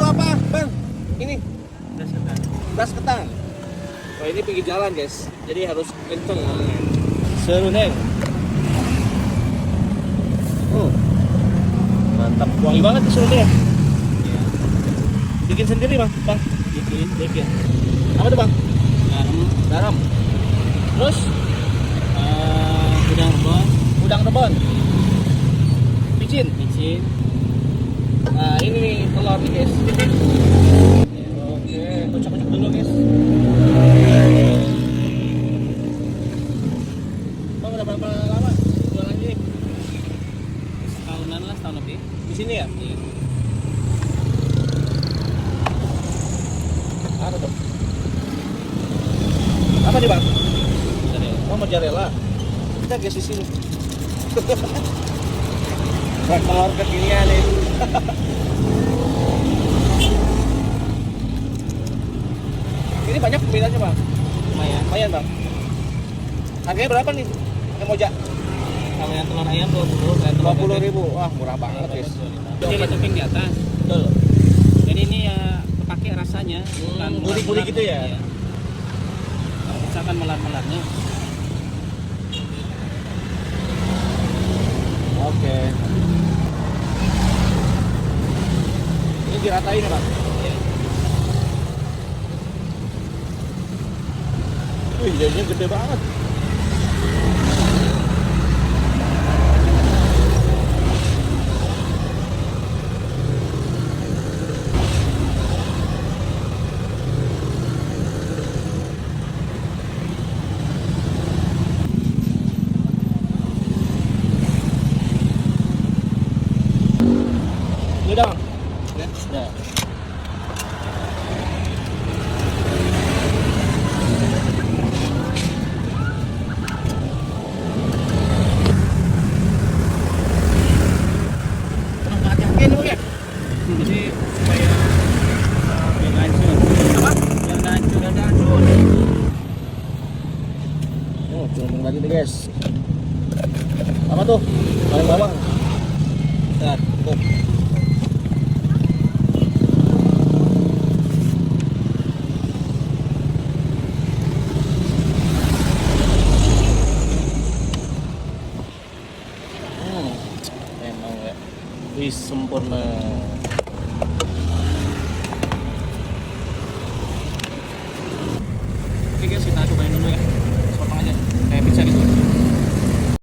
apa, Bang? Ini Das ketan. das ketan. Wah, ini pinggir jalan, guys. Jadi harus kenceng ngomongnya. Seru, Neng. Mantap, wangi banget tuh serundeng. Iya. Bikin sendiri, Bang? Bikin. Apa tuh, Bang? Garam. Terus udang rebon. Micin. Nah, ini nih telur nih, guys. Oke, kocok-kocok dulu, guys. Bang, udah berapa lama jualan ini? Setahunan lah, setahun lebih. Di sini ya? Iya. Apa tuh? Apa nih, Bang? Mozzarella. Oh, mozzarella. Kita guys di sini. Telur kekinian nih. Ini banyak peminatnya, Bang. Lumayan, Bang. Harganya berapa nih? Yang moja? Kalau yang telur ayam 20, kayak telur 20.000. Wah, murah banget, guys. Jadi ada topping di atas. Betul. Jadi ini ya kepake rasanya, bukan gurih-gurih gitu ya? Iya. Kalau misalkan melar-melarnya. Oke. Ini diratain ya, Bang? Iya. Wih, jadinya gede banget. Ini udah, Bang? Udah. Jadi supaya biar nggak hancur. Apa? Biar nggak hancur. Oh, curung lagi nih, guys. Apa tuh? Paling bawah. Bentar, tuh. Emang ya. Wih, sempurna.